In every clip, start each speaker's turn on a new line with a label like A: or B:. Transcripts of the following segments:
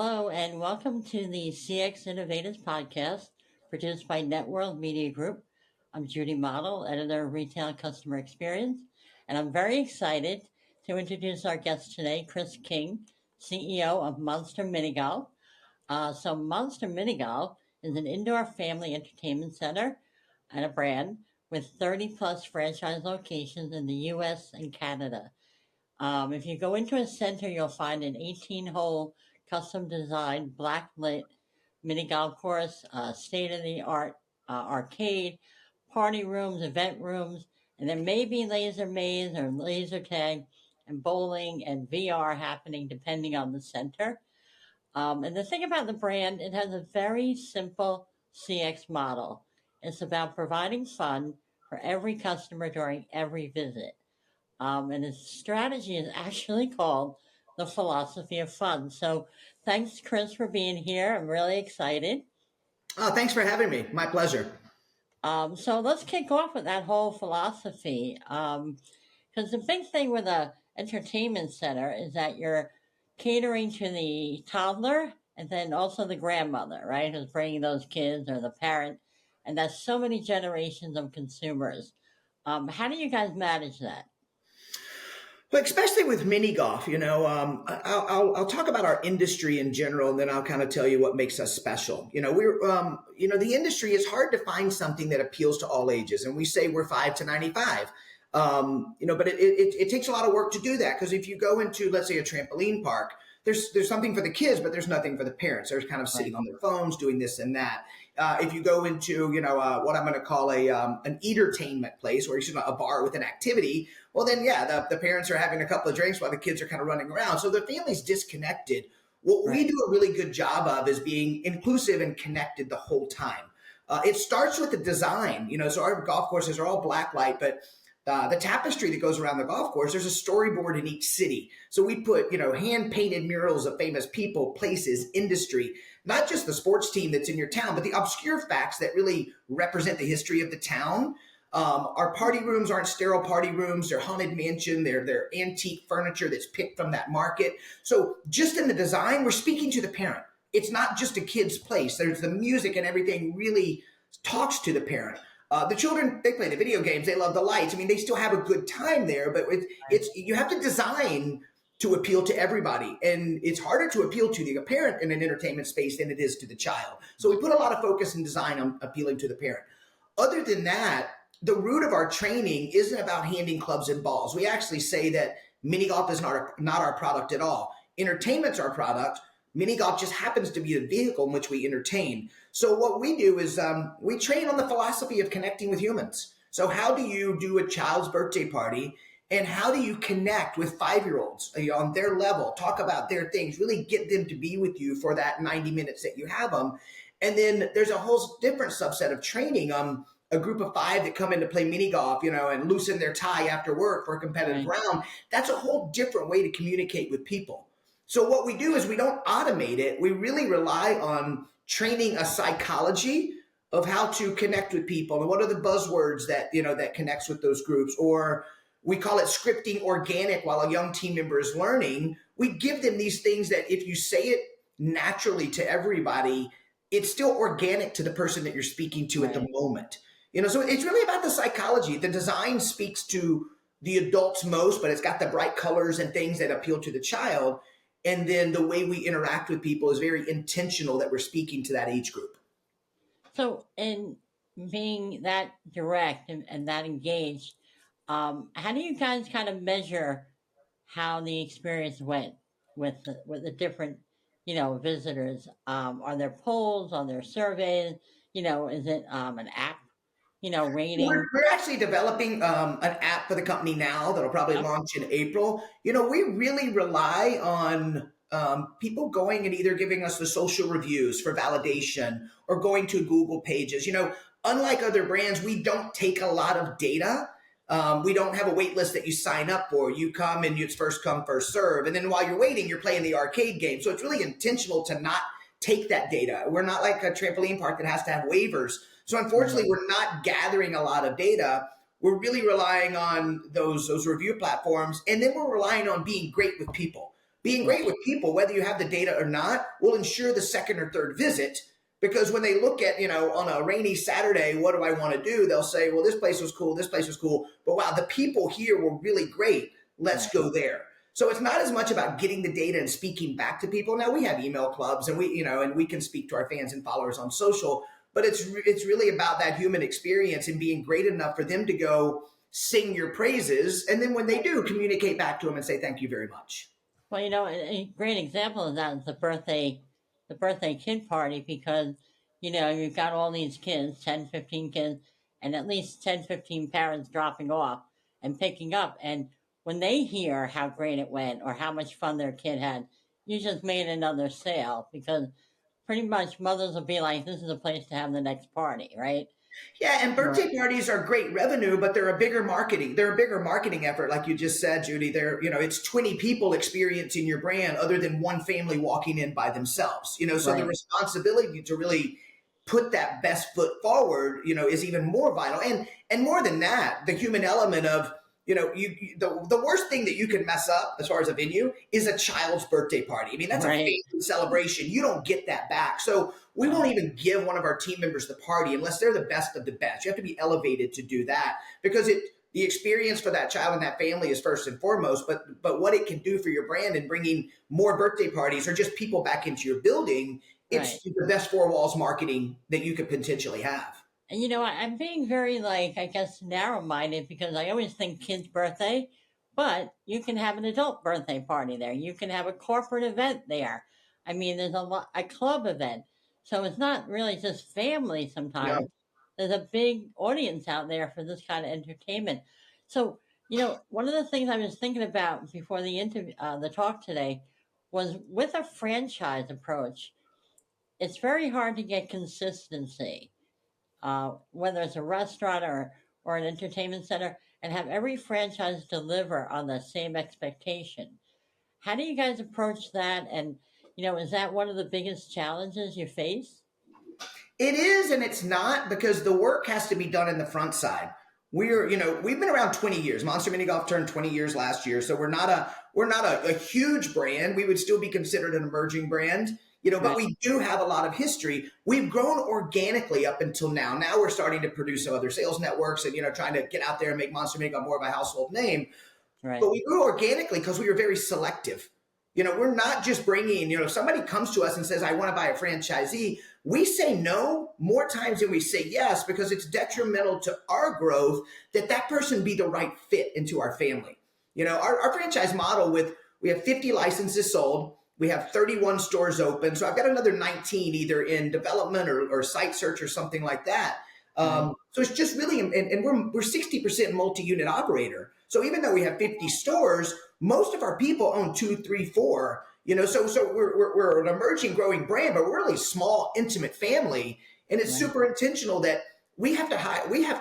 A: Hello, and welcome to the CX Innovators podcast produced by Networld Media Group. I'm Judy Model, editor of Retail Customer Experience, and I'm very excited to introduce our guest today, Chris King, CEO of Monster Mini Golf. Monster Mini Golf is an indoor family entertainment center and a brand with 30 plus franchise locations in the US and Canada. If you go into a center, you'll find an 18-hole custom designed blacklit mini golf course, state of the art arcade, party rooms, event rooms, and there may be laser maze or laser tag and bowling and VR happening depending on the center. And the thing about the brand, it has a very simple CX model. It's about providing fun for every customer during every visit. And his strategy is actually called the philosophy of fun. So thanks, Chris, for being here. I'm really excited.
B: Oh, thanks for having me. My pleasure.
A: So let's kick off with that whole philosophy. Because the big thing with a entertainment center is that you're catering to the toddler and then also the grandmother, right? Who's bringing those kids or the parent. And that's so many generations of consumers. How do you guys manage that?
B: But especially with mini golf, I'll talk about our industry in general, and then I'll kind of tell you what makes us special. The industry is hard to find something that appeals to all ages, and we say we're 5 to 95. But it takes a lot of work to do that because if you go into, let's say, a trampoline park, there's something for the kids, but there's nothing for the parents. They're kind of sitting on their phones doing this and that. If you go into, what I'm going to call an entertainment place, or a bar with an activity, well, then, yeah, the parents are having a couple of drinks while the kids are kind of running around. So the family's disconnected. What we do a really good job of is being inclusive and connected the whole time. It starts with the design, so our golf courses are all blacklight, but the tapestry that goes around the golf course, there's a storyboard in each city. So we put, hand-painted murals of famous people, places, industry, not just the sports team that's in your town, but the obscure facts that really represent the history of the town. Our party rooms aren't sterile party rooms. They're haunted mansion. They're antique furniture that's picked from that market. So just in the design, we're speaking to the parent. It's not just a kid's place. There's the music and everything really talks to the parent. The children, they play the video games. They love the lights. I mean, they still have a good time there, but it's you have to design to appeal to everybody. And it's harder to appeal to the parent in an entertainment space than it is to the child. So we put a lot of focus and design on appealing to the parent. Other than that, the root of our training isn't about handing clubs and balls. We actually say that mini golf is not our product at all. Entertainment's our product. Mini golf just happens to be the vehicle in which we entertain. So what we do is we train on the philosophy of connecting with humans. So how do you do a child's birthday party, and how do you connect with 5-year-olds on their level, talk about their things, really get them to be with you for that 90 minutes that you have them. And then there's a whole different subset of training. A group of 5 that come in to play mini golf, and loosen their tie after work for a competitive round. That's a whole different way to communicate with people. So what we do is we don't automate it. We really rely on training a psychology of how to connect with people and what are the buzzwords that, that connects with those groups. Or we call it scripting organic while a young team member is learning. We give them these things that if you say it naturally to everybody, it's still organic to the person that you're speaking to at the moment. So it's really about the psychology. The design speaks to the adults most, but it's got the bright colors and things that appeal to the child. And then the way we interact with people is very intentional that we're speaking to that age group.
A: So in being that direct and that engaged, how do you guys kind of measure how the experience went with the different, visitors? Are there polls? Are there surveys? Is it an app? Rating?
B: We're actually developing an app for the company now that'll probably launch in April. We really rely on people going and either giving us the social reviews for validation or going to Google pages. Unlike other brands, we don't take a lot of data. We don't have a wait list that you sign up for. You come and it's first come, first serve. And then while you're waiting, you're playing the arcade game. So it's really intentional to not take that data. We're not like a trampoline park that has to have waivers. So unfortunately, we're not gathering a lot of data. We're really relying on those review platforms. And then we're relying on being great with people. Being great
A: Right.
B: with people, whether you have the data or not, will ensure the second or third visit. Because when they look at, on a rainy Saturday, what do I want to do? They'll say, well, this place was cool, this place was cool, but wow, the people here were really great. Let's
A: Right.
B: go there. So it's not as much about getting the data and speaking back to people. Now we have email clubs, and we can speak to our fans and followers on social, but it's really about that human experience and being great enough for them to go sing your praises, and then when they do, communicate back to them and say thank you very much.
A: Well, a great example of that is the birthday kid party, because, you've got all these kids, 10, 15 kids, and at least 10, 15 parents dropping off and picking up. And when they hear how great it went or how much fun their kid had, you just made another sale, because pretty much mothers will be like, this is a place to have the next party, right?
B: Yeah, and
A: Right.
B: birthday parties are great revenue, but they're a bigger marketing. They're a bigger marketing effort, like you just said, Judy. It's 20 people experiencing your brand, other than one family walking in by themselves. So the
A: Right.
B: responsibility to really put that best foot forward, is even more vital. And more than that, the human element of the worst thing that you can mess up as far as a venue is a child's birthday party. I mean, that's a
A: Right.
B: family celebration. You don't get that back. So we
A: No.
B: won't even give one of our team members the party unless they're the best of the best. You have to be elevated to do that, because the experience for that child and that family is first and foremost, but what it can do for your brand and bringing more birthday parties or just people back into your building,
A: Right.
B: it's the best four walls marketing that you could potentially have.
A: And I'm being very, like, I guess, narrow minded, because I always think kids' birthday, but you can have an adult birthday party there. You can have a corporate event there. I mean, there's a club event. So it's not really just family
B: Yeah.
A: sometimes. There's a big audience out there for this kind of entertainment. So, one of the things I was thinking about before the talk today, was with a franchise approach, it's very hard to get consistency, whether it's a restaurant or an entertainment center, and have every franchise deliver on the same expectation. How do you guys approach that? And, is that one of the biggest challenges you face?
B: It is and it's not, because the work has to be done in the front side. We've been around 20 years. Monster Mini Golf turned 20 years last year. So we're not a huge brand. We would still be considered an emerging brand, but
A: Right,
B: we do have a lot of history. We've grown organically up until now. Now we're starting to produce some other sales networks and, trying to get out there and make Monster Mini Golf more of a household name.
A: right,
B: But we grew organically because we were very selective. We're not just bringing, if somebody comes to us and says, I want to buy a franchisee, we say no more times than we say yes, because it's detrimental to our growth that that person be the right fit into our family. Our franchise model, we have 50 licenses sold. We have 31 stores open. So I've got another 19 either in development or site search or something like that.
A: right,
B: So it's just really, and we're 60% multi-unit operator. So even though we have 50 stores, most of our people own two, three, four. So we're an emerging, growing brand, but we're really small, intimate family, and it's
A: right,
B: super intentional that we have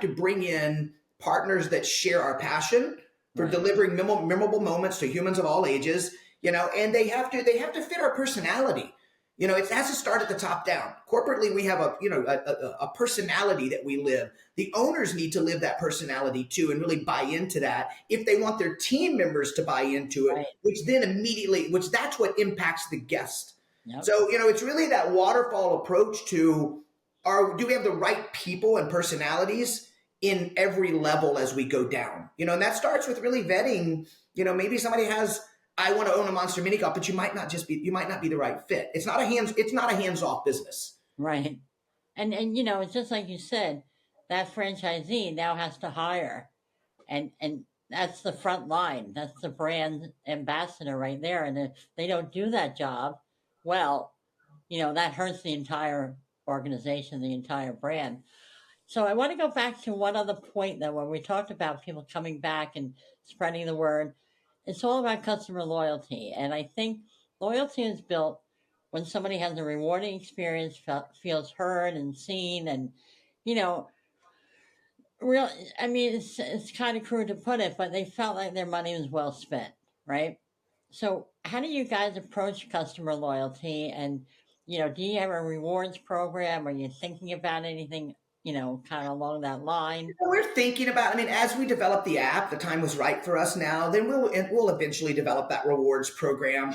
B: to bring in partners that share our passion for
A: right,
B: delivering memorable moments to humans of all ages. And they have to fit our personality. It has to start at the top down. Corporately, we have a personality that we live. The owners need to live that personality too, and really buy into that if they want their team members to buy into it,
A: right.
B: which that's what impacts the guest.
A: Yep.
B: So, it's really that waterfall approach to, do we have the right people and personalities in every level as we go down? And that starts with really vetting, maybe somebody has, I want to own a Monster Mini Golf, but you might not be the right fit. It's not a hands off business.
A: Right. And it's just like you said, that franchisee now has to hire, and that's the front line. That's the brand ambassador right there. And if they don't do that job well, that hurts the entire organization, the entire brand. So I want to go back to one other point, though, when we talked about people coming back and spreading the word. It's all about customer loyalty. And I think loyalty is built when somebody has a rewarding experience, feels heard and seen, and, you know, real. I mean, it's kind of crude to put it, but they felt like their money was well spent, right? So, how do you guys approach customer loyalty? And, do you have a rewards program? Are you thinking about anything, kind of along that line?
B: We're thinking about, I mean, as we develop the app, the time was right for us now, then we'll eventually develop that rewards program.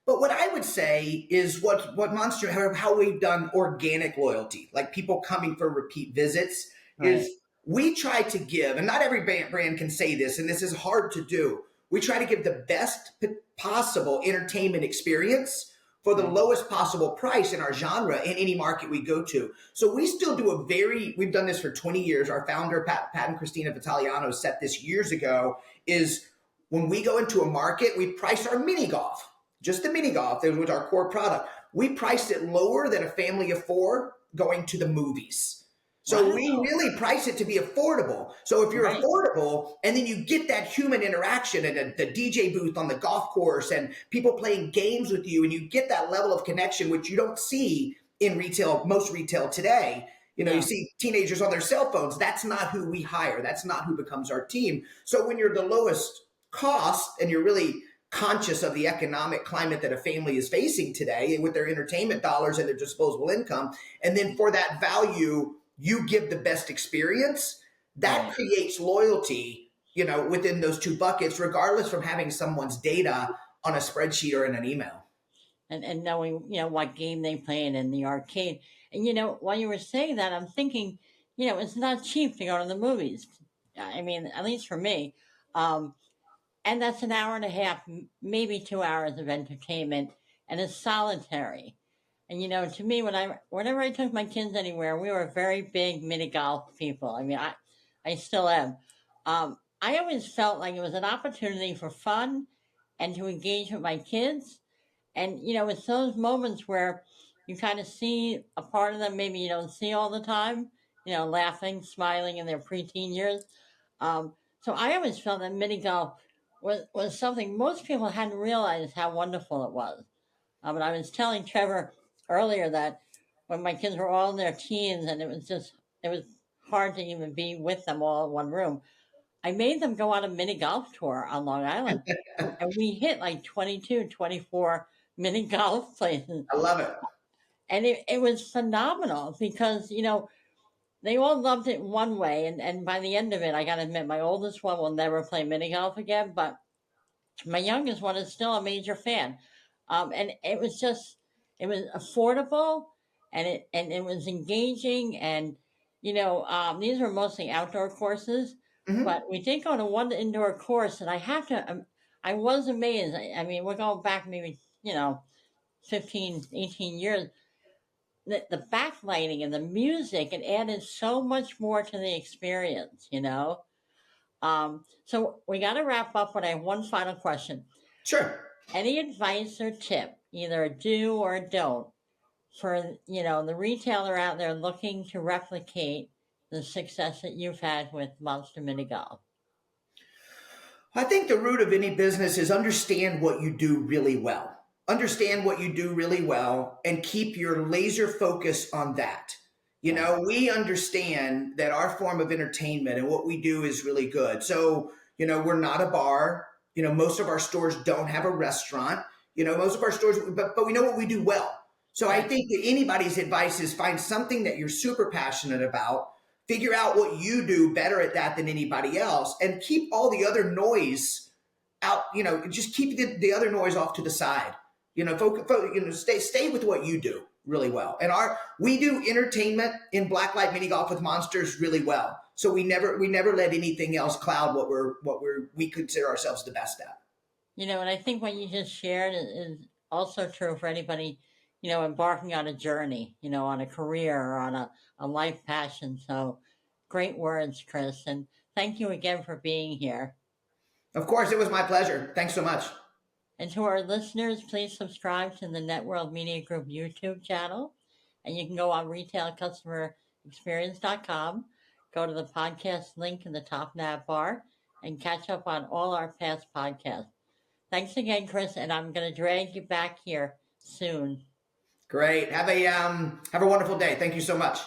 B: But what I would say is what Monster, how we've done organic loyalty, like people coming for repeat visits,
A: Right.
B: is we try to give, and not every brand can say this, and this is hard to do. We try to give the best possible entertainment experience for the
A: Right.
B: lowest possible price in our genre in any market we go to. So we still do we've done this for 20 years. Our founder, Pat and Christina Vitaliano, set this years ago, is when we go into a market, we price our mini golf, just the mini golf, that was our core product. We priced it lower than a family of four going to the movies. So we
A: Wow.
B: really price it to be affordable. So if you're
A: Right.
B: affordable and then you get that human interaction and the DJ booth on the golf course and people playing games with you and you get that level of connection, which you don't see in retail, most retail today. You
A: No.
B: see teenagers on their cell phones. That's not who we hire. That's not who becomes our team. So when you're the lowest cost and you're really conscious of the economic climate that a family is facing today with their entertainment dollars and their disposable income, and then for that value, you give the best experience, that
A: Right.
B: creates loyalty, within those two buckets, regardless from having someone's data on a spreadsheet or in an email.
A: And knowing what game they playing in the arcade. And while you were saying that, I'm thinking, it's not cheap to go to the movies. I mean, at least for me. Um, and that's an hour and a half, maybe 2 hours of entertainment, and it's solitary. And to me, whenever I took my kids anywhere, we were very big mini golf people. I mean, I still am. I always felt like it was an opportunity for fun and to engage with my kids. And it's those moments where you kind of see a part of them maybe you don't see all the time. Laughing, smiling in their preteen years. So I always felt that mini golf was something most people hadn't realized how wonderful it was. And I was telling Trevor earlier that when my kids were all in their teens and it was hard to even be with them all in one room, I made them go on a mini golf tour on Long Island. And we hit like 22, 24 mini golf places.
B: I love it.
A: And it was phenomenal because, they all loved it one way. And by the end of it, I got to admit, my oldest one will never play mini golf again. But my youngest one is still a major fan. And it was affordable and it was engaging. And, these were mostly outdoor courses,
B: Mm-hmm.
A: but we did go to one indoor course. And I was amazed. I mean, we're going back maybe, 15, 18 years. The backlighting and the music, it added so much more to the experience. So we got to wrap up, but I have one final question.
B: Sure.
A: Any advice or tip, either a do or a don't, for the retailer out there looking to replicate the success that you've had with Monster Mini Golf?
B: I think the root of any business is understand what you do really well. Understand what you do really well and keep your laser focus on that.
A: Right.
B: We understand that our form of entertainment and what we do is really good. So, we're not a bar. Most of our stores don't have a restaurant. Most of our stores, but we know what we do well. So I
A: Right.
B: think that anybody's advice is find something that you're super passionate about, figure out what you do better at that than anybody else, and keep all the other noise out. Just keep the other noise off to the side. Stay with what you do really well. And we do entertainment in blacklight mini golf with monsters really well. So we never let anything else cloud we consider ourselves the best at.
A: And I think what you just shared is also true for anybody, embarking on a journey, on a career or on a life passion. So great words, Chris. And thank you again for being here.
B: Of course, it was my pleasure. Thanks so much.
A: And to our listeners, please subscribe to the Networld Media Group YouTube channel. And you can go on retailcustomerexperience.com, go to the podcast link in the top nav bar, and catch up on all our past podcasts. Thanks again, Chris, and I'm going to drag you back here soon.
B: Great. Have a wonderful day. Thank you so much.